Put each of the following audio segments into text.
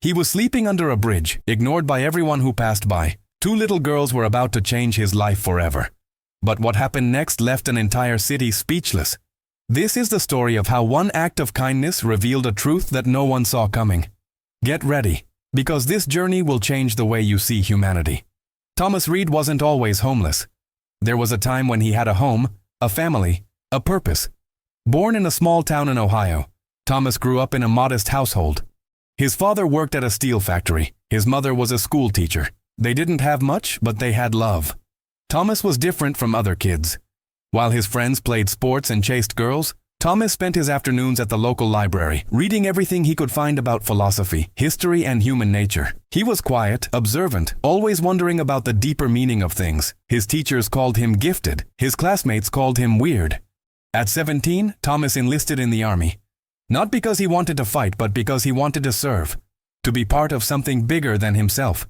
He was sleeping under a bridge, ignored by everyone who passed by. Two little girls were about to change his life forever. But what happened next left an entire city speechless. This is the story of how one act of kindness revealed a truth that no one saw coming. Get ready, because this journey will change the way you see humanity. Thomas Reed wasn't always homeless. There was a time when he had a home, a family, a purpose. Born in a small town in Ohio, Thomas grew up in a modest household. His father worked at a steel factory. His mother was a school teacher. They didn't have much, but they had love. Thomas was different from other kids. While his friends played sports and chased girls, Thomas spent his afternoons at the local library, reading everything he could find about philosophy, history, and human nature. He was quiet, observant, always wondering about the deeper meaning of things. His teachers called him gifted. His classmates called him weird. At 17, Thomas enlisted in the army. Not because he wanted to fight, but because he wanted to serve, to be part of something bigger than himself.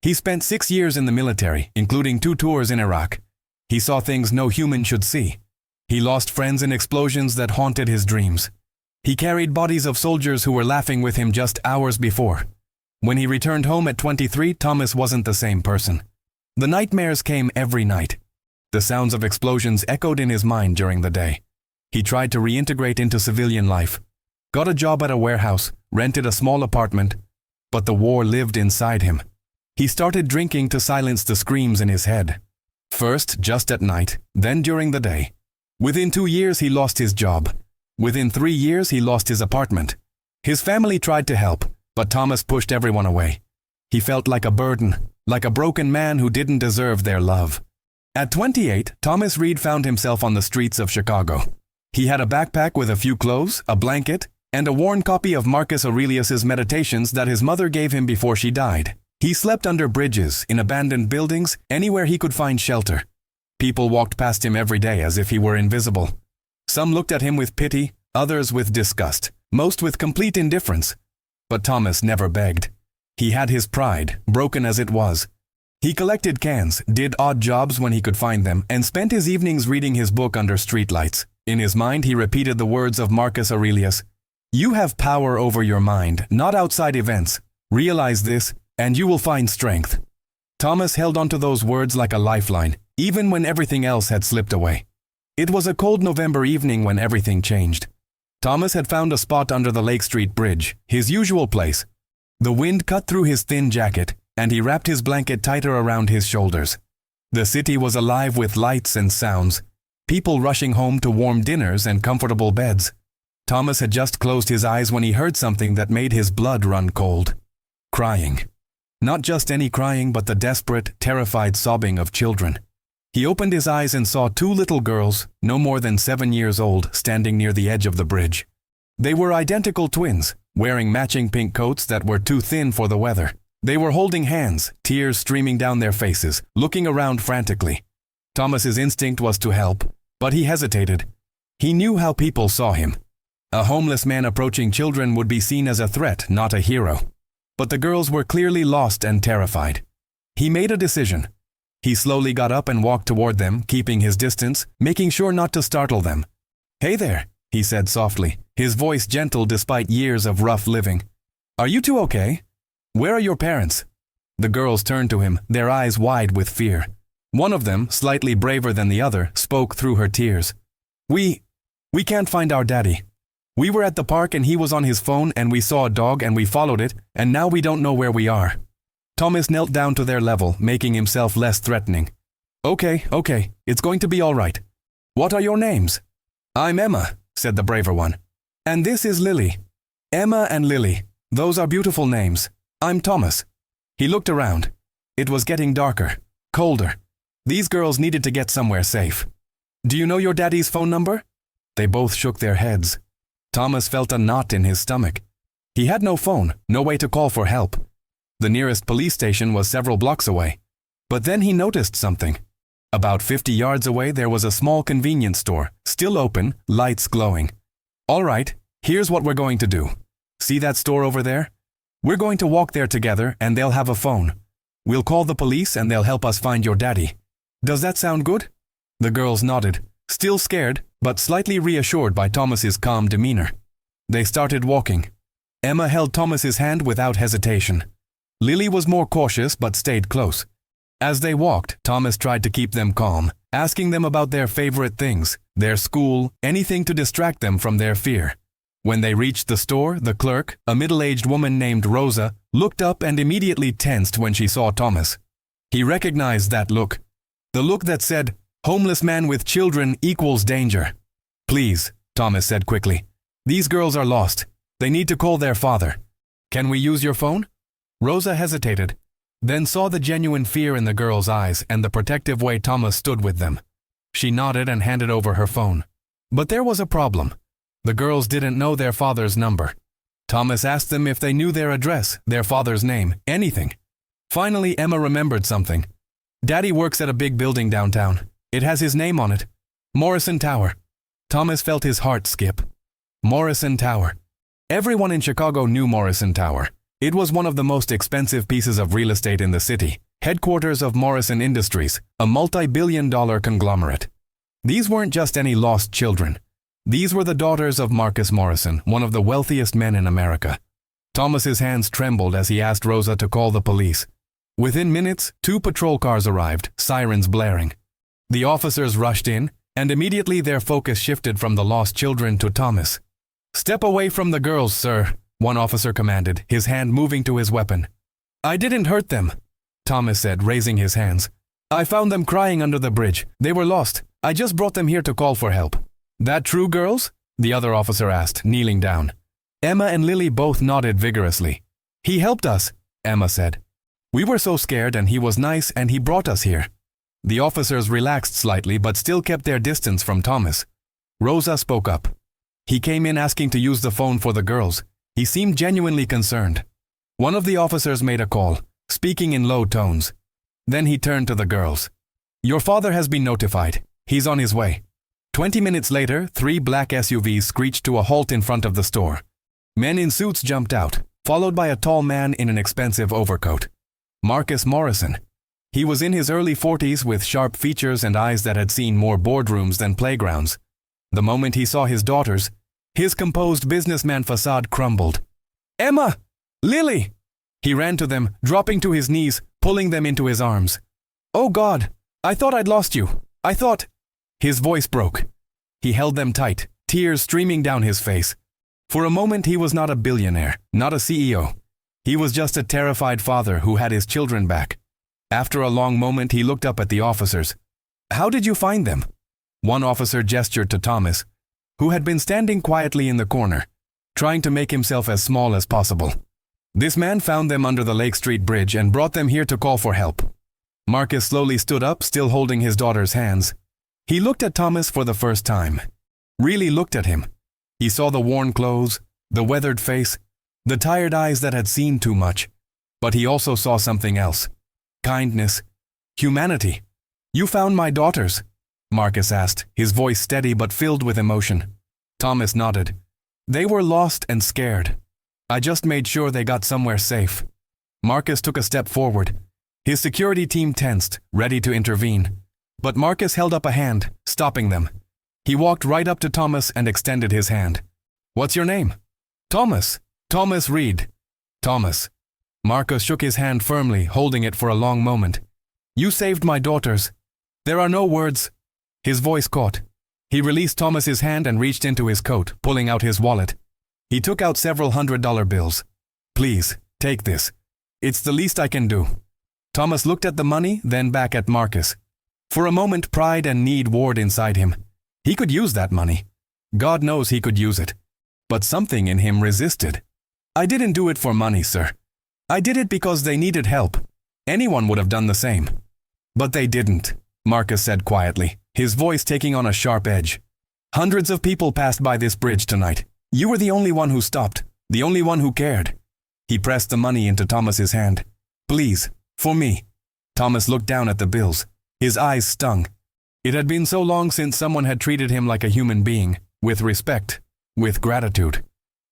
He spent 6 years in the military, including 2 tours in Iraq. He saw things no human should see. He lost friends in explosions that haunted his dreams. He carried bodies of soldiers who were laughing with him just hours before. When he returned home at 23, Thomas wasn't the same person. The nightmares came every night. The sounds of explosions echoed in his mind during the day. He tried to reintegrate into civilian life. Got a job at a warehouse, rented a small apartment, but the war lived inside him. He started drinking to silence the screams in his head. First, just at night, then during the day. Within 2 years, he lost his job. Within 3 years, he lost his apartment. His family tried to help, but Thomas pushed everyone away. He felt like a burden, like a broken man who didn't deserve their love. At 28, Thomas Reed found himself on the streets of Chicago. He had a backpack with a few clothes, a blanket, and a worn copy of Marcus Aurelius's Meditations that his mother gave him before she died. He slept under bridges, in abandoned buildings, anywhere he could find shelter. People walked past him every day as if he were invisible. Some looked at him with pity, others with disgust, most with complete indifference. But Thomas never begged. He had his pride, broken as it was. He collected cans, did odd jobs when he could find them, and spent his evenings reading his book under streetlights. In his mind, he repeated the words of Marcus Aurelius, "You have power over your mind, not outside events. Realize this, and you will find strength." Thomas held onto those words like a lifeline, even when everything else had slipped away. It was a cold November evening when everything changed. Thomas had found a spot under the Lake Street Bridge, his usual place. The wind cut through his thin jacket, and he wrapped his blanket tighter around his shoulders. The city was alive with lights and sounds, people rushing home to warm dinners and comfortable beds. Thomas had just closed his eyes when he heard something that made his blood run cold. Crying. Not just any crying, but the desperate, terrified sobbing of children. He opened his eyes and saw 2 little girls, no more than 7 years old, standing near the edge of the bridge. They were identical twins, wearing matching pink coats that were too thin for the weather. They were holding hands, tears streaming down their faces, looking around frantically. Thomas's instinct was to help, but he hesitated. He knew how people saw him. A homeless man approaching children would be seen as a threat, not a hero. But the girls were clearly lost and terrified. He made a decision. He slowly got up and walked toward them, keeping his distance, making sure not to startle them. "Hey there," he said softly, his voice gentle despite years of rough living. "Are you two okay? Where are your parents?" The girls turned to him, their eyes wide with fear. One of them, slightly braver than the other, spoke through her tears. We can't find our daddy. We were at the park and he was on his phone and we saw a dog and we followed it and now we don't know where we are." Thomas knelt down to their level, making himself less threatening. Okay, it's going to be all right. What are your names?" "I'm Emma," said the braver one. "And this is Lily." "Emma and Lily. Those are beautiful names. I'm Thomas." He looked around. It was getting darker, colder. These girls needed to get somewhere safe. "Do you know your daddy's phone number?" They both shook their heads. Thomas felt a knot in his stomach. He had no phone, no way to call for help. The nearest police station was several blocks away. But then he noticed something. About 50 yards away there was a small convenience store, still open, lights glowing. "All right, here's what we're going to do. See that store over there? We're going to walk there together and they'll have a phone. We'll call the police and they'll help us find your daddy. Does that sound good?" The girls nodded, still scared, but slightly reassured by Thomas's calm demeanor. They started walking. Emma held Thomas's hand without hesitation. Lily was more cautious but stayed close. As they walked, Thomas tried to keep them calm, asking them about their favorite things, their school, anything to distract them from their fear. When they reached the store, the clerk, a middle-aged woman named Rosa, looked up and immediately tensed when she saw Thomas. He recognized that look. The look that said, "Homeless man with children equals danger." "Please," Thomas said quickly. "These girls are lost. They need to call their father. Can we use your phone?" Rosa hesitated, then saw the genuine fear in the girl's eyes and the protective way Thomas stood with them. She nodded and handed over her phone. But there was a problem. The girls didn't know their father's number. Thomas asked them if they knew their address, their father's name, anything. Finally, Emma remembered something. "Daddy works at a big building downtown. It has his name on it. Morrison Tower." Thomas felt his heart skip. Morrison Tower. Everyone in Chicago knew Morrison Tower. It was one of the most expensive pieces of real estate in the city, headquarters of Morrison Industries, a multi-billion-dollar conglomerate. These weren't just any lost children. These were the daughters of Marcus Morrison, one of the wealthiest men in America. Thomas's hands trembled as he asked Rosa to call the police. Within minutes, 2 patrol cars arrived, sirens blaring. The officers rushed in, and immediately their focus shifted from the lost children to Thomas. "Step away from the girls, sir," one officer commanded, his hand moving to his weapon. "I didn't hurt them," Thomas said, raising his hands. "I found them crying under the bridge. They were lost. I just brought them here to call for help." "That true, girls?" the other officer asked, kneeling down. Emma and Lily both nodded vigorously. "He helped us," Emma said. "We were so scared and he was nice and he brought us here." The officers relaxed slightly but still kept their distance from Thomas. Rosa spoke up. "He came in asking to use the phone for the girls. He seemed genuinely concerned." One of the officers made a call, speaking in low tones. Then he turned to the girls. "Your father has been notified. He's on his way." 20 minutes later, 3 black SUVs screeched to a halt in front of the store. Men in suits jumped out, followed by a tall man in an expensive overcoat. Marcus Morrison. He was in his early 40s with sharp features and eyes that had seen more boardrooms than playgrounds. The moment he saw his daughters, his composed businessman facade crumbled. "Emma! Lily!" He ran to them, dropping to his knees, pulling them into his arms. "Oh God! I thought I'd lost you. I thought—" His voice broke. He held them tight, tears streaming down his face. For a moment he was not a billionaire, not a CEO. He was just a terrified father who had his children back. After a long moment he looked up at the officers. "How did you find them?" One officer gestured to Thomas, who had been standing quietly in the corner, trying to make himself as small as possible. "This man found them under the Lake Street Bridge and brought them here to call for help." Marcus slowly stood up, still holding his daughter's hands. He looked at Thomas for the first time. Really looked at him. He saw the worn clothes, the weathered face, the tired eyes that had seen too much. But he also saw something else. Kindness. Humanity. "You found my daughters?" Marcus asked, his voice steady but filled with emotion. Thomas nodded. "They were lost and scared. I just made sure they got somewhere safe." Marcus took a step forward. His security team tensed, ready to intervene. But Marcus held up a hand, stopping them. He walked right up to Thomas and extended his hand. "What's your name?" "Thomas. Thomas Reed." "Thomas." Marcus shook his hand firmly, holding it for a long moment. "You saved my daughters. There are no words." His voice caught. He released Thomas's hand and reached into his coat, pulling out his wallet. He took out several $100 bills. "Please, take this. It's the least I can do." Thomas looked at the money, then back at Marcus. For a moment, pride and need warred inside him. He could use that money. God knows he could use it. But something in him resisted. "I didn't do it for money, sir. I did it because they needed help. Anyone would have done the same." "But they didn't," Marcus said quietly, his voice taking on a sharp edge. "Hundreds of people passed by this bridge tonight. You were the only one who stopped, the only one who cared." He pressed the money into Thomas's hand. "Please, for me." Thomas looked down at the bills. His eyes stung. It had been so long since someone had treated him like a human being, with respect, with gratitude.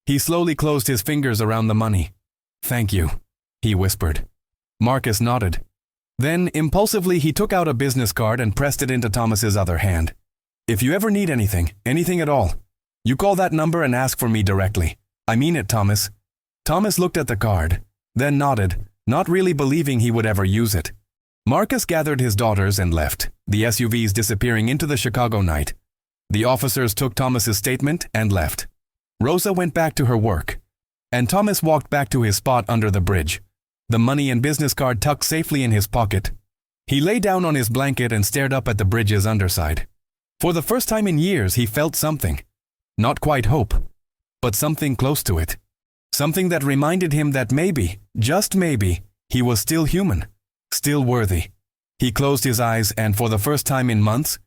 He slowly closed his fingers around the money. "Thank you," he whispered. Marcus nodded. Then, impulsively, he took out a business card and pressed it into Thomas's other hand. "If you ever need anything, anything at all, you call that number and ask for me directly. I mean it, Thomas. Thomas looked at the card, then nodded, not really believing he would ever use it. Marcus gathered his daughters and left, the SUVs disappearing into the Chicago night. The officers took Thomas's statement and left. Rosa went back to her work, and Thomas walked back to his spot under the bridge, the money and business card tucked safely in his pocket. He lay down on his blanket and stared up at the bridge's underside. For the first time in years, he felt something. Not quite hope, but something close to it. Something that reminded him that maybe, just maybe, he was still human, still worthy. He closed his eyes and for the first time in months,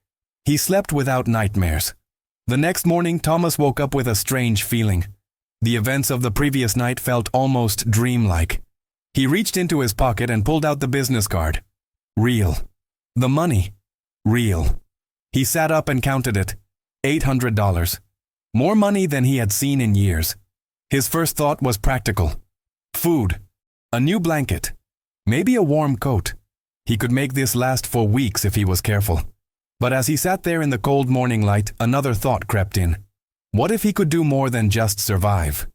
he slept without nightmares. The next morning, Thomas woke up with a strange feeling. The events of the previous night felt almost dreamlike. He reached into his pocket and pulled out the business card. Real. The money. Real. He sat up and counted it. $800. More money than he had seen in years. His first thought was practical. Food. A new blanket. Maybe a warm coat. He could make this last for weeks if he was careful. But as he sat there in the cold morning light, another thought crept in. What if he could do more than just survive?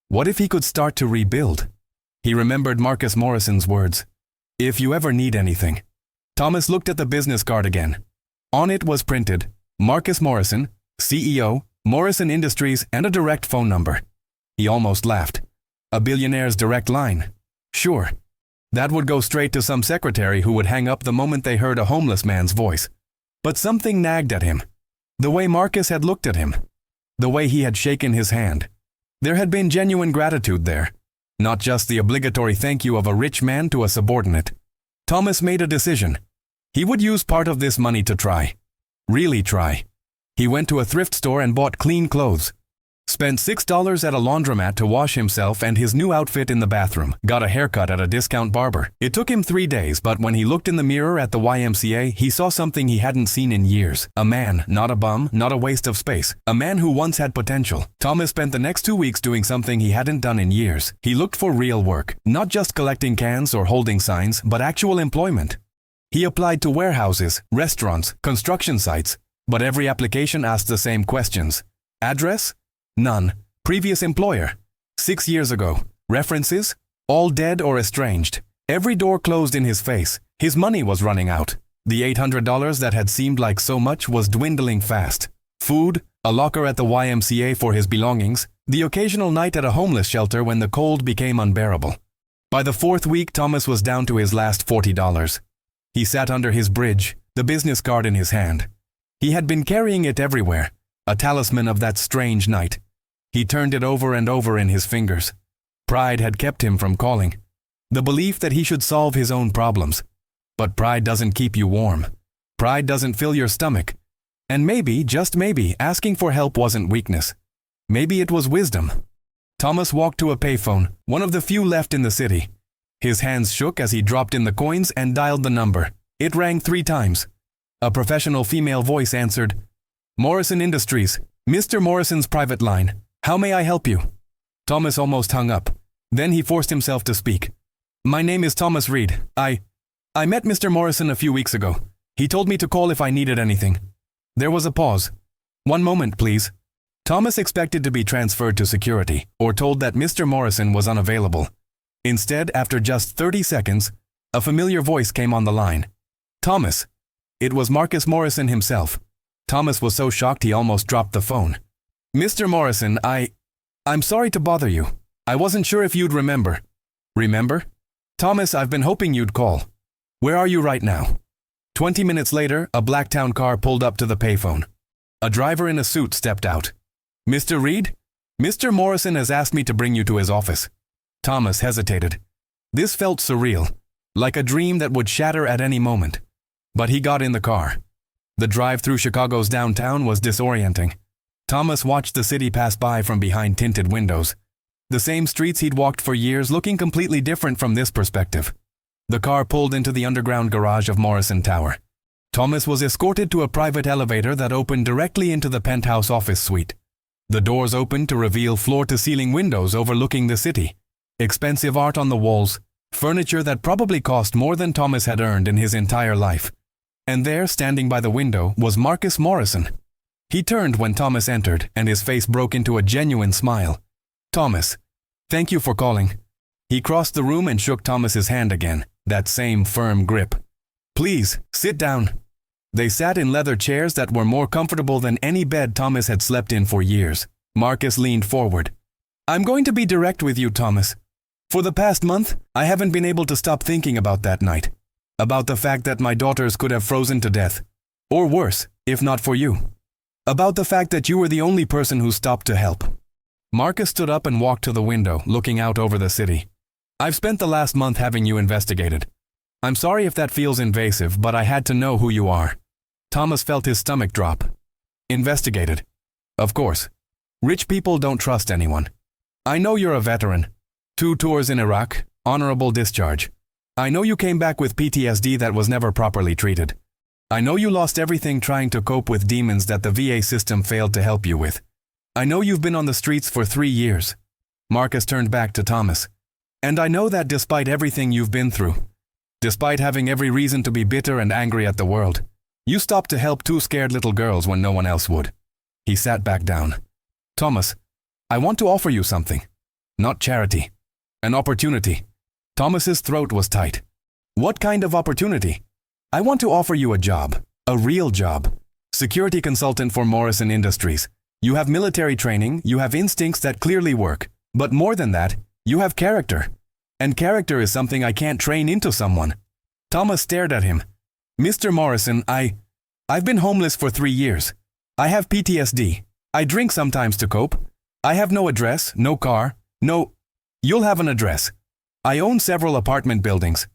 What if he could start to rebuild? He remembered Marcus Morrison's words. If you ever need anything. Thomas looked at the business card again. On it was printed, Marcus Morrison, CEO, Morrison Industries, and a direct phone number. He almost laughed. A billionaire's direct line. Sure. That would go straight to some secretary who would hang up the moment they heard a homeless man's voice. But something nagged at him. The way Marcus had looked at him. The way he had shaken his hand. There had been genuine gratitude there. Not just the obligatory thank you of a rich man to a subordinate. Thomas made a decision. He would use part of this money to try. Really try. He went to a thrift store and bought clean clothes. Spent $6 at a laundromat to wash himself and his new outfit in the bathroom. Got a haircut at a discount barber. It took him 3 days, but when he looked in the mirror at the YMCA, he saw something he hadn't seen in years. A man, not a bum, not a waste of space. A man who once had potential. Thomas spent the next 2 weeks doing something he hadn't done in years. He looked for real work. Not just collecting cans or holding signs, but actual employment. He applied to warehouses, restaurants, construction sites, but every application asked the same questions. Address? None. Previous employer? 6 years ago. References? All dead or estranged. Every door closed in his face. His money was running out. The $800 that had seemed like so much was dwindling fast. Food, a locker at the YMCA for his belongings, the occasional night at a homeless shelter when the cold became unbearable. By the 4th week, Thomas was down to his last $40. He sat under his bridge, the business card in his hand. He had been carrying it everywhere, a talisman of that strange night. He turned it over and over in his fingers. Pride had kept him from calling. The belief that he should solve his own problems. But pride doesn't keep you warm. Pride doesn't fill your stomach. And maybe, just maybe, asking for help wasn't weakness. Maybe it was wisdom. Thomas walked to a payphone, one of the few left in the city. His hands shook as he dropped in the coins and dialed the number. It rang 3 times. A professional female voice answered, Morrison Industries, Mr. Morrison's private line. How may I help you? Thomas almost hung up. Then he forced himself to speak. My name is Thomas Reed. I met Mr. Morrison a few weeks ago. He told me to call if I needed anything. There was a pause. 1 moment, please. Thomas expected to be transferred to security or told that Mr. Morrison was unavailable. Instead, after just 30 seconds, a familiar voice came on the line. Thomas. It was Marcus Morrison himself. Thomas was so shocked he almost dropped the phone. Mr. Morrison, I'm sorry to bother you. I wasn't sure if you'd remember. Remember? Thomas, I've been hoping you'd call. Where are you right now? 20 minutes later, a black town car pulled up to the payphone. A driver in a suit stepped out. Mr. Reed? Mr. Morrison has asked me to bring you to his office. Thomas hesitated. This felt surreal, like a dream that would shatter at any moment. But he got in the car. The drive through Chicago's downtown was disorienting. Thomas watched the city pass by from behind tinted windows. The same streets he'd walked for years, looking completely different from this perspective. The car pulled into the underground garage of Morrison Tower. Thomas was escorted to a private elevator that opened directly into the penthouse office suite. The doors opened to reveal floor-to-ceiling windows overlooking the city. Expensive art on the walls, furniture that probably cost more than Thomas had earned in his entire life. And there, standing by the window, was Marcus Morrison. He turned when Thomas entered, and his face broke into a genuine smile. Thomas. Thank you for calling. He crossed the room and shook Thomas's hand again, that same firm grip. Please, sit down. They sat in leather chairs that were more comfortable than any bed Thomas had slept in for years. Marcus leaned forward. I'm going to be direct with you, Thomas. For the past month, I haven't been able to stop thinking about that night. About the fact that my daughters could have frozen to death. Or worse, if not for you. About the fact that you were the only person who stopped to help. Marcus stood up and walked to the window, looking out over the city. I've spent the last month having you investigated. I'm sorry if that feels invasive, but I had to know who you are. Thomas felt his stomach drop. Investigated. Of course. Rich people don't trust anyone. I know you're a veteran. 2 tours in Iraq, honorable discharge. I know you came back with PTSD that was never properly treated. I know you lost everything trying to cope with demons that the VA system failed to help you with. I know you've been on the streets for 3 years. Marcus turned back to Thomas. And I know that despite everything you've been through, despite having every reason to be bitter and angry at the world, you stopped to help 2 scared little girls when no one else would. He sat back down. Thomas, I want to offer you something. Not charity. An opportunity. Thomas's throat was tight. What kind of opportunity? I want to offer you a job. A real job. Security consultant for Morrison Industries. You have military training, you have instincts that clearly work. But more than that, you have character. And character is something I can't train into someone. Thomas stared at him. Mr. Morrison, I've been homeless for 3 years. I have PTSD. I drink sometimes to cope. I have no address, no car, no... You'll have an address. I own several apartment buildings.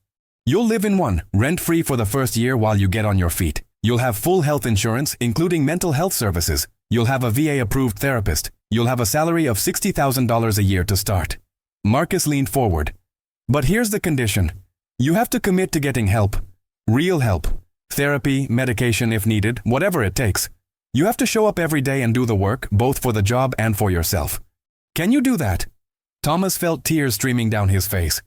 You'll live in one, rent-free for the first year while you get on your feet. You'll have full health insurance, including mental health services. You'll have a VA-approved therapist. You'll have a salary of $60,000 a year to start. Marcus leaned forward. But here's the condition. You have to commit to getting help. Real help. Therapy, medication if needed, whatever it takes. You have to show up every day and do the work, both for the job and for yourself. Can you do that? Thomas felt tears streaming down his face.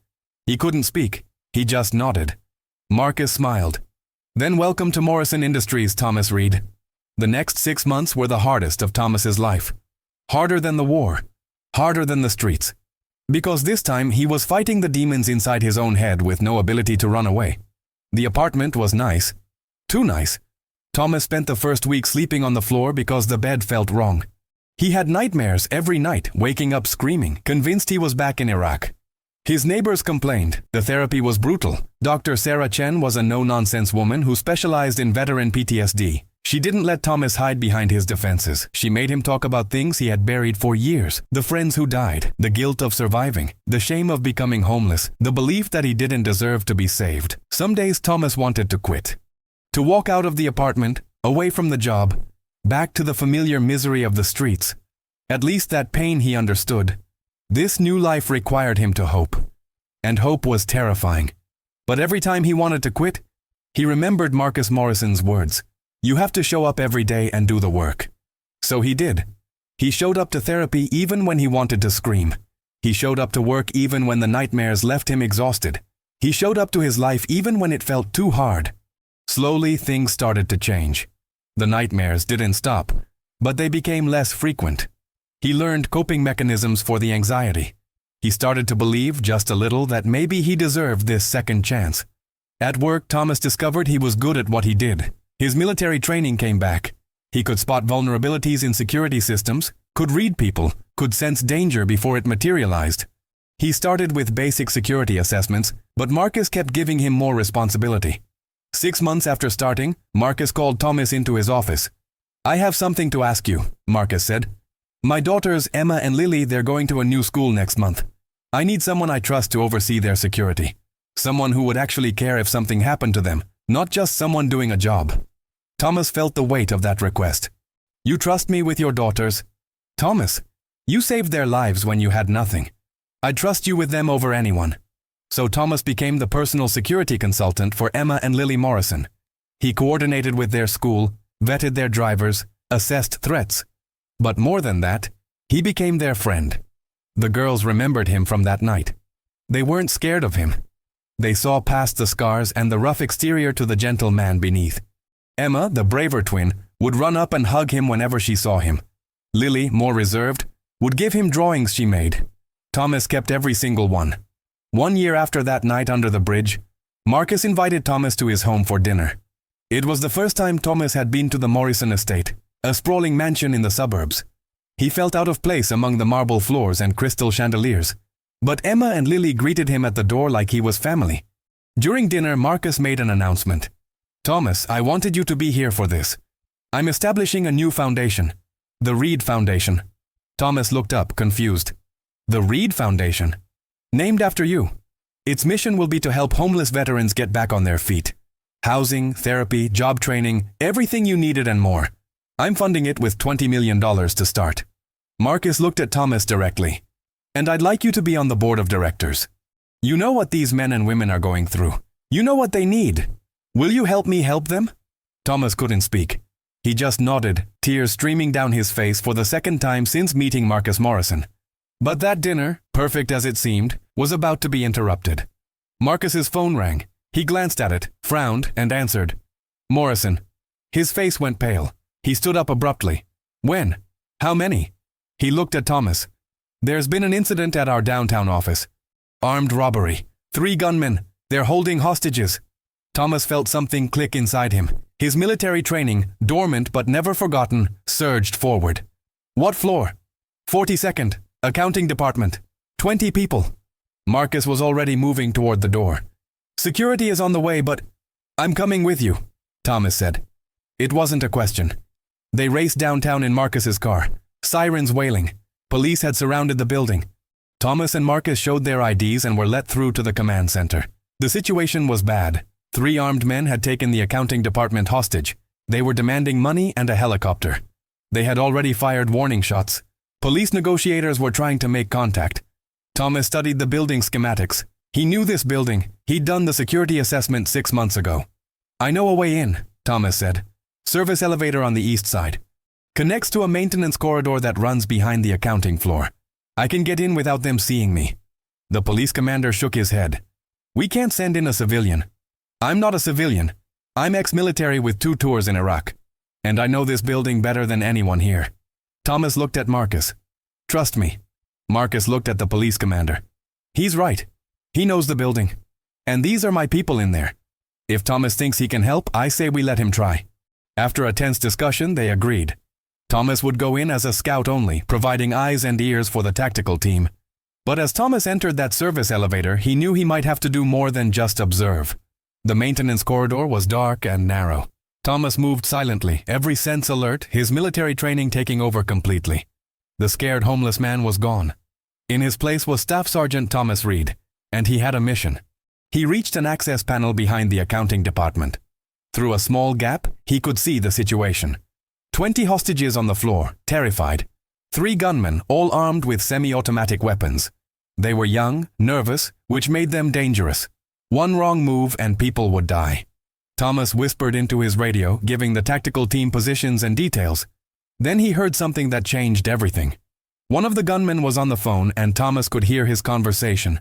He couldn't speak. He just nodded. Marcus smiled. Then welcome to Morrison Industries, Thomas Reed. The next 6 months were the hardest of Thomas's life. Harder than the war. Harder than the streets. Because this time he was fighting the demons inside his own head with no ability to run away. The apartment was nice. Too nice. Thomas spent the first week sleeping on the floor because the bed felt wrong. He had nightmares every night, waking up screaming, convinced he was back in Iraq. His neighbors complained. The therapy was brutal. Dr. Sarah Chen was a no-nonsense woman who specialized in veteran PTSD. She didn't let Thomas hide behind his defenses. She made him talk about things he had buried for years. The friends who died, the guilt of surviving, the shame of becoming homeless, the belief that he didn't deserve to be saved. Some days Thomas wanted to quit. To walk out of the apartment, away from the job, back to the familiar misery of the streets. At least that pain he understood. This new life required him to hope. And hope was terrifying. But every time he wanted to quit, he remembered Marcus Morrison's words. You have to show up every day and do the work. So he did. He showed up to therapy even when he wanted to scream. He showed up to work even when the nightmares left him exhausted. He showed up to his life even when it felt too hard. Slowly, things started to change. The nightmares didn't stop, but they became less frequent. He learned coping mechanisms for the anxiety. He started to believe just a little that maybe he deserved this second chance. At work, Thomas discovered he was good at what he did. His military training came back. He could spot vulnerabilities in security systems, could read people, could sense danger before it materialized. He started with basic security assessments, but Marcus kept giving him more responsibility. 6 months after starting, Marcus called Thomas into his office. I have something to ask you, Marcus said. My daughters, Emma and Lily, they're going to a new school next month. I need someone I trust to oversee their security. Someone who would actually care if something happened to them, not just someone doing a job. Thomas felt the weight of that request. You trust me with your daughters? Thomas, you saved their lives when you had nothing. I trust you with them over anyone. So Thomas became the personal security consultant for Emma and Lily Morrison. He coordinated with their school, vetted their drivers, assessed threats. But more than that, he became their friend. The girls remembered him from that night. They weren't scared of him. They saw past the scars and the rough exterior to the gentle man beneath. Emma, the braver twin, would run up and hug him whenever she saw him. Lily, more reserved, would give him drawings she made. Thomas kept every single one. 1 year after that night under the bridge, Marcus invited Thomas to his home for dinner. It was the first time Thomas had been to the Morrison estate, a sprawling mansion in the suburbs. He felt out of place among the marble floors and crystal chandeliers. But Emma and Lily greeted him at the door like he was family. During dinner, Marcus made an announcement. "Thomas, I wanted you to be here for this. I'm establishing a new foundation, the Reed Foundation." Thomas looked up, confused. "The Reed Foundation? Named after you. Its mission will be to help homeless veterans get back on their feet. Housing, therapy, job training, everything you needed and more. I'm funding it with $20 million to start." Marcus looked at Thomas directly. "And I'd like you to be on the board of directors. You know what these men and women are going through. You know what they need. Will you help me help them?" Thomas couldn't speak. He just nodded, tears streaming down his face for the second time since meeting Marcus Morrison. But that dinner, perfect as it seemed, was about to be interrupted. Marcus's phone rang. He glanced at it, frowned, and answered. "Morrison." His face went pale. He stood up abruptly. "When? How many?" He looked at Thomas. "There's been an incident at our downtown office. Armed robbery. 3 gunmen. They're holding hostages." Thomas felt something click inside him. His military training, dormant but never forgotten, surged forward. "What floor?" 42nd. Accounting department. 20 people." Marcus was already moving toward the door. "Security is on the way, but—" "I'm coming with you," Thomas said. It wasn't a question. They raced downtown in Marcus's car, sirens wailing. Police had surrounded the building. Thomas and Marcus showed their IDs and were let through to the command center. The situation was bad. 3 armed men had taken the accounting department hostage. They were demanding money and a helicopter. They had already fired warning shots. Police negotiators were trying to make contact. Thomas studied the building schematics. He knew this building. He'd done the security assessment 6 months ago. "I know a way in," Thomas said. "Service elevator on the east side. Connects to a maintenance corridor that runs behind the accounting floor. I can get in without them seeing me." The police commander shook his head. "We can't send in a civilian." "I'm not a civilian. I'm ex-military with 2 tours in Iraq. And I know this building better than anyone here." Thomas looked at Marcus. "Trust me." Marcus looked at the police commander. "He's right. He knows the building. And these are my people in there. If Thomas thinks he can help, I say we let him try." After a tense discussion, they agreed. Thomas would go in as a scout only, providing eyes and ears for the tactical team. But as Thomas entered that service elevator, he knew he might have to do more than just observe. The maintenance corridor was dark and narrow. Thomas moved silently, every sense alert, his military training taking over completely. The scared homeless man was gone. In his place was Staff Sergeant Thomas Reed, and he had a mission. He reached an access panel behind the accounting department. Through a small gap, he could see the situation. 20 hostages on the floor, terrified. 3 gunmen, all armed with semi-automatic weapons. They were young, nervous, which made them dangerous. One wrong move and people would die. Thomas whispered into his radio, giving the tactical team positions and details. Then he heard something that changed everything. One of the gunmen was on the phone and Thomas could hear his conversation.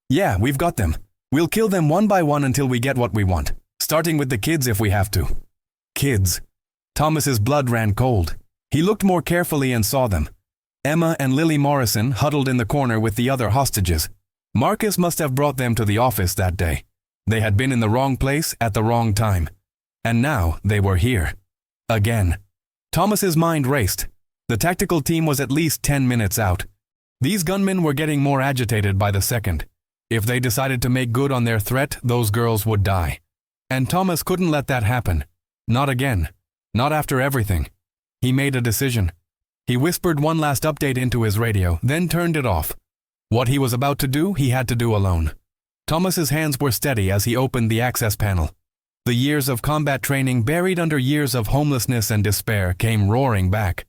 "Yeah, we've got them. We'll kill them one by one until we get what we want, starting with the kids if we have to." Kids. Thomas's blood ran cold. He looked more carefully and saw them. Emma and Lily Morrison huddled in the corner with the other hostages. Marcus must have brought them to the office that day. They had been in the wrong place at the wrong time. And now they were here. Again. Thomas's mind raced. The tactical team was at least 10 minutes out. These gunmen were getting more agitated by the second. If they decided to make good on their threat, those girls would die. And Thomas couldn't let that happen. Not again. Not after everything. He made a decision. He whispered one last update into his radio, then turned it off. What he was about to do, he had to do alone. Thomas's hands were steady as he opened the access panel. The years of combat training buried under years of homelessness and despair came roaring back.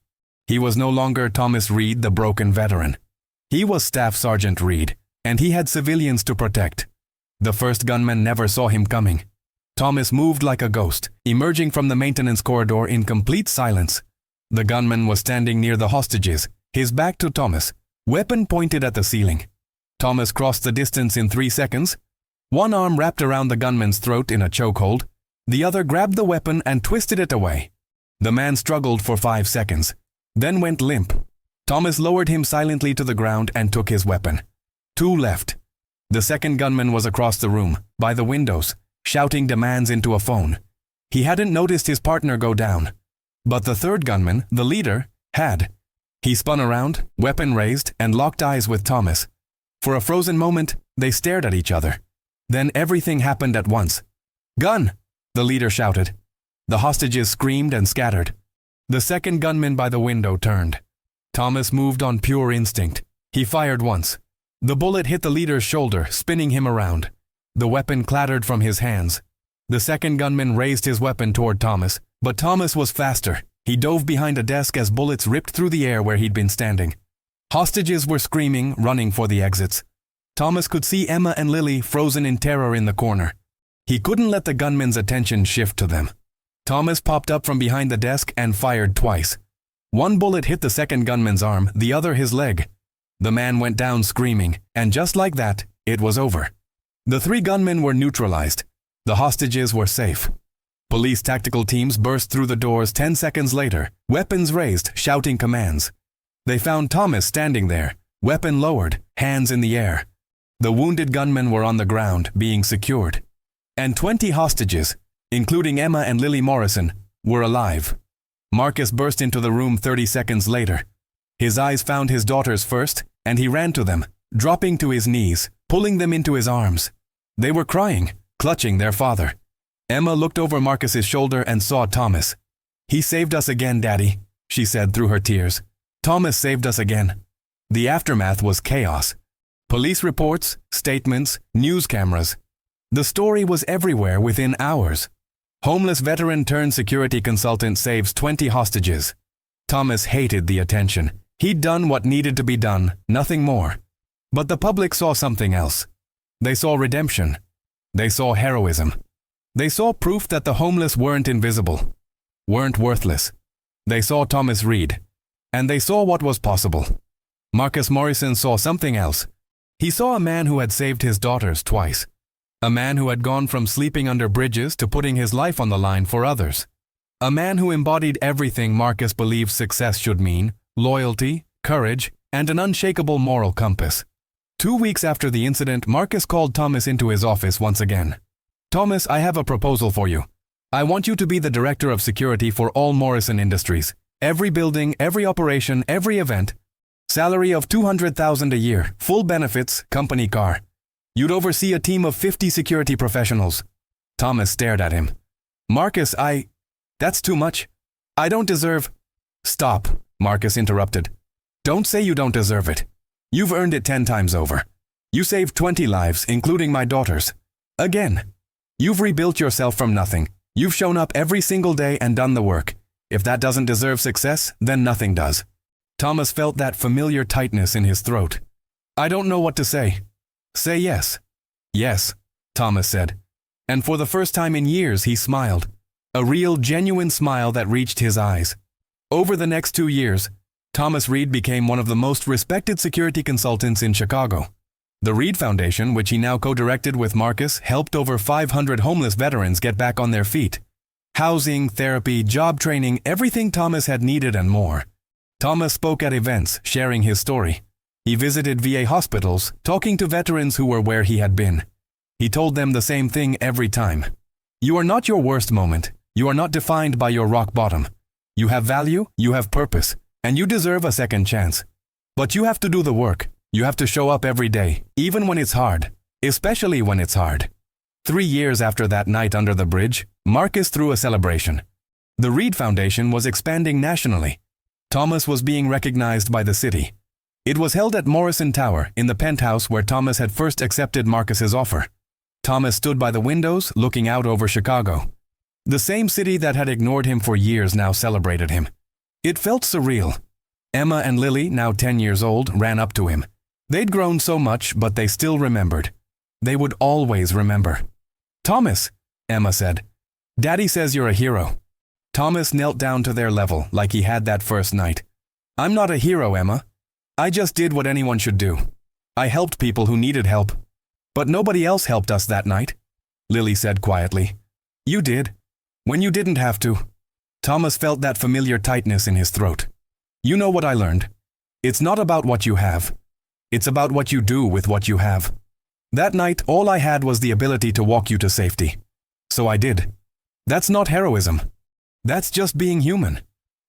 He was no longer Thomas Reed, the broken veteran. He was Staff Sergeant Reed, and he had civilians to protect. The first gunman never saw him coming. Thomas moved like a ghost, emerging from the maintenance corridor in complete silence. The gunman was standing near the hostages, his back to Thomas, weapon pointed at the ceiling. Thomas crossed the distance in 3 seconds. One arm wrapped around the gunman's throat in a chokehold. The other grabbed the weapon and twisted it away. The man struggled for 5 seconds, then went limp. Thomas lowered him silently to the ground and took his weapon. Two left. The second gunman was across the room, by the windows, shouting demands into a phone. He hadn't noticed his partner go down. But the third gunman, the leader, had. He spun around, weapon raised, and locked eyes with Thomas. For a frozen moment, they stared at each other. Then everything happened at once. "Gun!" the leader shouted. The hostages screamed and scattered. The second gunman by the window turned. Thomas moved on pure instinct. He fired once. The bullet hit the leader's shoulder, spinning him around. The weapon clattered from his hands. The second gunman raised his weapon toward Thomas, but Thomas was faster. He dove behind a desk as bullets ripped through the air where he'd been standing. Hostages were screaming, running for the exits. Thomas could see Emma and Lily frozen in terror in the corner. He couldn't let the gunman's attention shift to them. Thomas popped up from behind the desk and fired twice. One bullet hit the second gunman's arm, the other his leg. The man went down screaming, and just like that, it was over. The three gunmen were neutralized. The hostages were safe. Police tactical teams burst through the doors 10 seconds later, weapons raised, shouting commands. They found Thomas standing there, weapon lowered, hands in the air. The wounded gunmen were on the ground, being secured. And 20 hostages, including Emma and Lily Morrison, were alive. Marcus burst into the room 30 seconds later. His eyes found his daughters first, and he ran to them, dropping to his knees, pulling them into his arms. They were crying, clutching their father. Emma looked over Marcus's shoulder and saw Thomas. "He saved us again, Daddy," she said through her tears. "Thomas saved us again." The aftermath was chaos. Police reports, statements, news cameras. The story was everywhere within hours. Homeless veteran turned security consultant saves 20 hostages. Thomas hated the attention. He'd done what needed to be done, nothing more. But the public saw something else. They saw redemption. They saw heroism. They saw proof that the homeless weren't invisible, weren't worthless. They saw Thomas Reed, and they saw what was possible. Marcus Morrison saw something else. He saw a man who had saved his daughters twice. A man who had gone from sleeping under bridges to putting his life on the line for others. A man who embodied everything Marcus believed success should mean: loyalty, courage, and an unshakable moral compass. 2 weeks after the incident, Marcus called Thomas into his office once again. "Thomas, I have a proposal for you. I want you to be the director of security for all Morrison Industries. Every building, every operation, every event. Salary of $200,000 a year, full benefits, company car. You'd oversee a team of 50 security professionals." Thomas stared at him. "Marcus, that's too much. I don't deserve—" "Stop," Marcus interrupted. "Don't say you don't deserve it. You've earned it 10 times over. You saved 20 lives, including my daughter's. Again. You've rebuilt yourself from nothing. You've shown up every single day and done the work. If that doesn't deserve success, then nothing does." Thomas felt that familiar tightness in his throat. "I don't know what to say." "Say yes." "Yes," Thomas said. And for the first time in years, he smiled. A real, genuine smile that reached his eyes. Over the next 2 years, Thomas Reed became one of the most respected security consultants in Chicago. The Reed Foundation, which he now co-directed with Marcus, helped over 500 homeless veterans get back on their feet. Housing, therapy, job training, everything Thomas had needed and more. Thomas spoke at events, sharing his story. He visited VA hospitals, talking to veterans who were where he had been. He told them the same thing every time. "You are not your worst moment. You are not defined by your rock bottom. You have value, you have purpose, and you deserve a second chance. But you have to do the work. You have to show up every day, even when it's hard, especially when it's hard." 3 years after that night under the bridge, Marcus threw a celebration. The Reed Foundation was expanding nationally. Thomas was being recognized by the city. It was held at Morrison Tower, in the penthouse where Thomas had first accepted Marcus's offer. Thomas stood by the windows, looking out over Chicago. The same city that had ignored him for years now celebrated him. It felt surreal. Emma and Lily, now 10 years old, ran up to him. They'd grown so much, but they still remembered. They would always remember. "Thomas," Emma said, "Daddy says you're a hero." Thomas knelt down to their level like he had that first night. "I'm not a hero, Emma. I just did what anyone should do. I helped people who needed help. But nobody else helped us that night," Lily said quietly. "You did. When you didn't have to." Thomas felt that familiar tightness in his throat. "You know what I learned? It's not about what you have. It's about what you do with what you have. That night, all I had was the ability to walk you to safety. So I did. That's not heroism. That's just being human.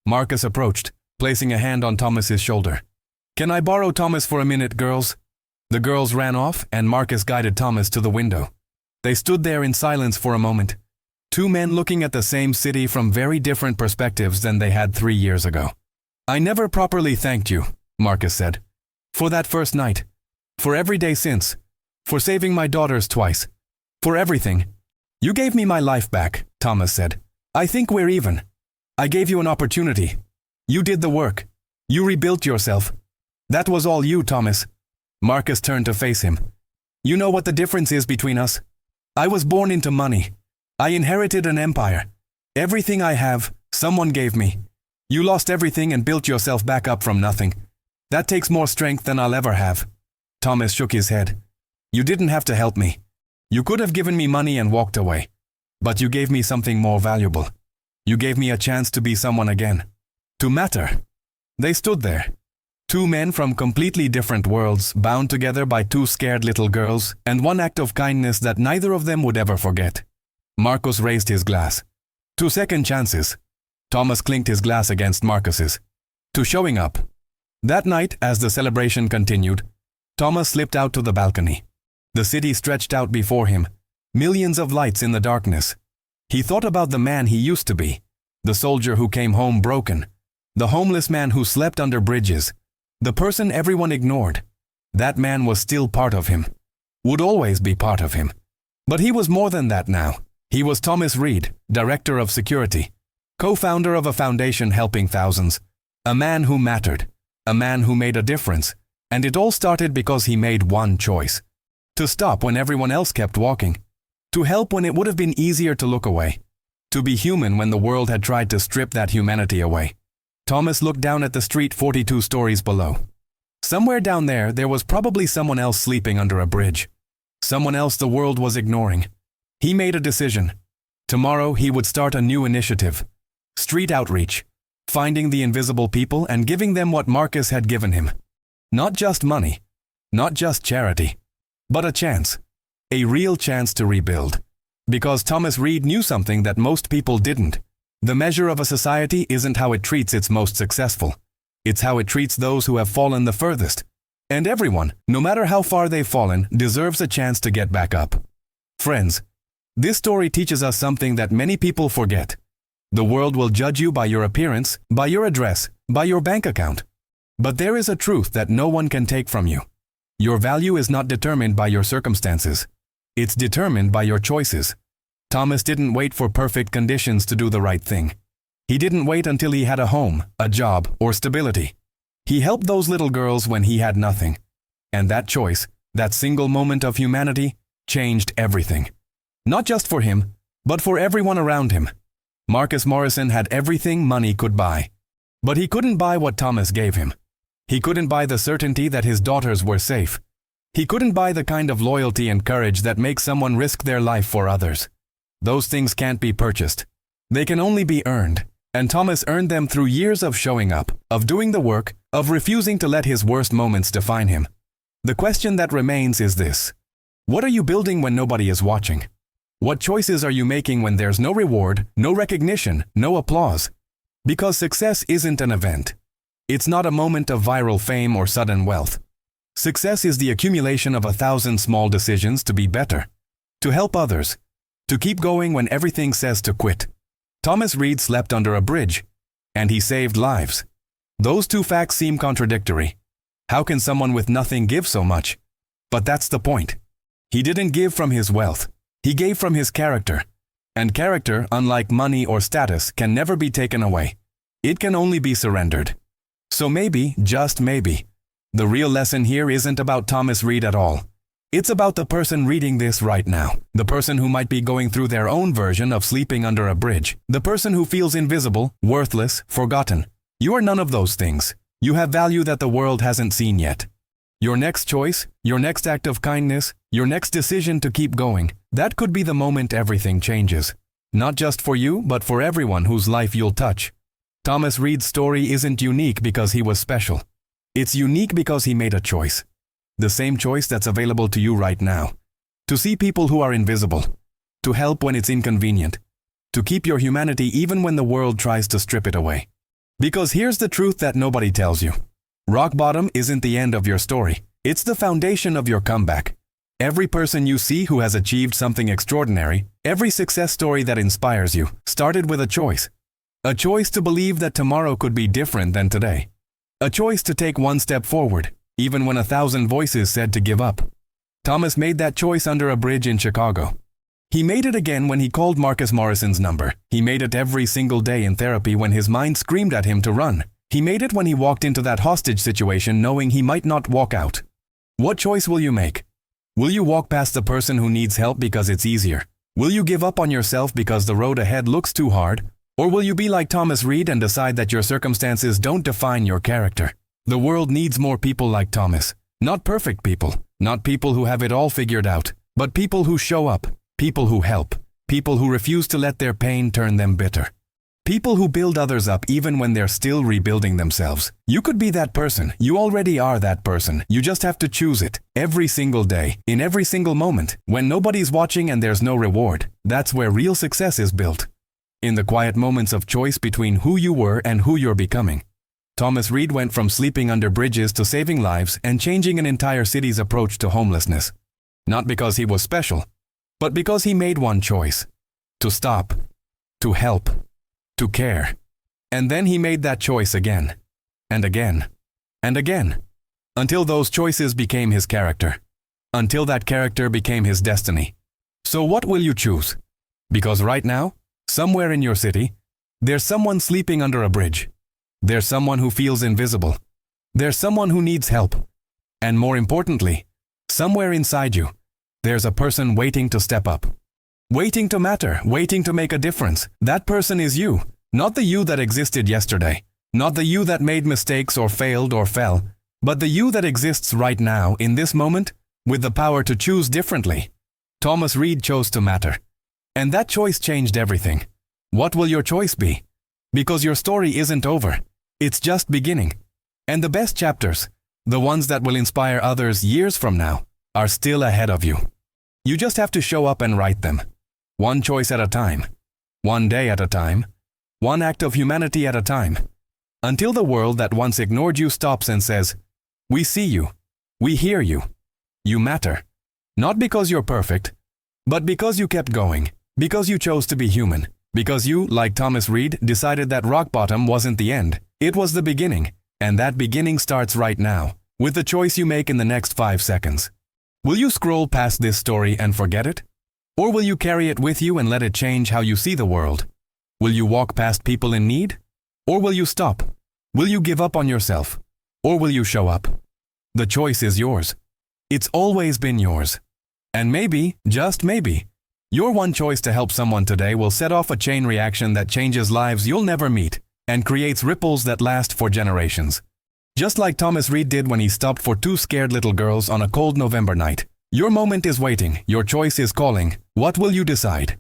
Marcus approached, placing a hand on Thomas's shoulder. Can I borrow Thomas for a minute, girls? The girls ran off, and Marcus guided Thomas to the window. They stood there in silence for a moment. Two men looking at the same city from very different perspectives than they had 3 years ago. I never properly thanked you, Marcus said. For that first night. For every day since. For saving my daughters twice. For everything. You gave me my life back, Thomas said. I think we're even. I gave you an opportunity. You did the work. You rebuilt yourself. That was all you, Thomas. Marcus turned to face him. You know what the difference is between us? I was born into money. I inherited an empire. Everything I have, someone gave me. You lost everything and built yourself back up from nothing. That takes more strength than I'll ever have. Thomas shook his head. You didn't have to help me. You could have given me money and walked away. But you gave me something more valuable. You gave me a chance to be someone again. To matter. They stood there. Two men from completely different worlds, bound together by two scared little girls, and one act of kindness that neither of them would ever forget. Marcus raised his glass. To second chances. Thomas clinked his glass against Marcus's. To showing up. That night, as the celebration continued, Thomas slipped out to the balcony. The city stretched out before him, millions of lights in the darkness. He thought about the man he used to be, the soldier who came home broken, the homeless man who slept under bridges, the person everyone ignored. That man was still part of him, would always be part of him. But he was more than that now. He was Thomas Reed, director of security, co-founder of a foundation helping thousands, a man who mattered, a man who made a difference, and it all started because he made one choice. To stop when everyone else kept walking. To help when it would have been easier to look away. To be human when the world had tried to strip that humanity away. Thomas looked down at the street 42 stories below. Somewhere down there was probably someone else sleeping under a bridge. Someone else the world was ignoring. He made a decision. Tomorrow he would start a new initiative. Street outreach. Finding the invisible people and giving them what Marcus had given him. Not just money. Not just charity. But a chance. A real chance to rebuild. Because Thomas Reed knew something that most people didn't. The measure of a society isn't how it treats its most successful. It's how it treats those who have fallen the furthest. And everyone, no matter how far they've fallen, deserves a chance to get back up. Friends, this story teaches us something that many people forget. The world will judge you by your appearance, by your address, by your bank account. But there is a truth that no one can take from you. Your value is not determined by your circumstances. It's determined by your choices. Thomas didn't wait for perfect conditions to do the right thing. He didn't wait until he had a home, a job, or stability. He helped those little girls when he had nothing. And that choice, that single moment of humanity, changed everything. Not just for him, but for everyone around him. Marcus Morrison had everything money could buy. But he couldn't buy what Thomas gave him. He couldn't buy the certainty that his daughters were safe. He couldn't buy the kind of loyalty and courage that makes someone risk their life for others. Those things can't be purchased. They can only be earned. And Thomas earned them through years of showing up, of doing the work, of refusing to let his worst moments define him. The question that remains is this. What are you building when nobody is watching? What choices are you making when there's no reward, no recognition, no applause? Because success isn't an event. It's not a moment of viral fame or sudden wealth. Success is the accumulation of 1,000 small decisions to be better, to help others, to keep going when everything says to quit. Thomas Reed slept under a bridge, and he saved lives. Those two facts seem contradictory. How can someone with nothing give so much? But that's the point. He didn't give from his wealth. He gave from his character. And character, unlike money or status, can never be taken away. It can only be surrendered. So maybe, just maybe, the real lesson here isn't about Thomas Reed at all. It's about the person reading this right now. The person who might be going through their own version of sleeping under a bridge. The person who feels invisible, worthless, forgotten. You are none of those things. You have value that the world hasn't seen yet. Your next choice, your next act of kindness, your next decision to keep going, that could be the moment everything changes. Not just for you, but for everyone whose life you'll touch. Thomas Reed's story isn't unique because he was special. It's unique because he made a choice. The same choice that's available to you right now. To see people who are invisible. To help when it's inconvenient. To keep your humanity even when the world tries to strip it away. Because here's the truth that nobody tells you. Rock bottom isn't the end of your story. It's the foundation of your comeback. Every person you see who has achieved something extraordinary, every success story that inspires you, started with a choice. A choice to believe that tomorrow could be different than today. A choice to take one step forward, even when 1,000 voices said to give up. Thomas made that choice under a bridge in Chicago. He made it again when he called Marcus Morrison's number. He made it every single day in therapy when his mind screamed at him to run. He made it when he walked into that hostage situation knowing he might not walk out. What choice will you make? Will you walk past the person who needs help because it's easier? Will you give up on yourself because the road ahead looks too hard? Or will you be like Thomas Reed and decide that your circumstances don't define your character? The world needs more people like Thomas. Not perfect people, not people who have it all figured out, but people who show up, people who help, people who refuse to let their pain turn them bitter. People who build others up even when they're still rebuilding themselves. You could be that person. You already are that person. You just have to choose it. Every single day, in every single moment, when nobody's watching and there's no reward. That's where real success is built. In the quiet moments of choice between who you were and who you're becoming. Thomas Reed went from sleeping under bridges to saving lives and changing an entire city's approach to homelessness. Not because he was special, but because he made one choice. To stop. To help. To care. And then he made that choice again. And again. And again. Until those choices became his character. Until that character became his destiny. So what will you choose? Because right now, somewhere in your city, there's someone sleeping under a bridge. There's someone who feels invisible. There's someone who needs help. And more importantly, somewhere inside you, there's a person waiting to step up. Waiting to matter, waiting to make a difference. That person is you, not the you that existed yesterday, not the you that made mistakes or failed or fell, but the you that exists right now in this moment with the power to choose differently. Thomas Reed chose to matter. And that choice changed everything. What will your choice be? Because your story isn't over. It's just beginning. And the best chapters, the ones that will inspire others years from now, are still ahead of you. You just have to show up and write them. One choice at a time. One day at a time. One act of humanity at a time. Until the world that once ignored you stops and says, "We see you. We hear you. You matter." Not because you're perfect, but because you kept going. Because you chose to be human. Because you, like Thomas Reed, decided that rock bottom wasn't the end. It was the beginning. And that beginning starts right now, with the choice you make in the next 5 seconds. Will you scroll past this story and forget it? Or will you carry it with you and let it change how you see the world? Will you walk past people in need? Or will you stop? Will you give up on yourself? Or will you show up? The choice is yours. It's always been yours. And maybe, just maybe, your one choice to help someone today will set off a chain reaction that changes lives you'll never meet and creates ripples that last for generations. Just like Thomas Reed did when he stopped for 2 scared little girls on a cold November night. Your moment is waiting. Your choice is calling. What will you decide?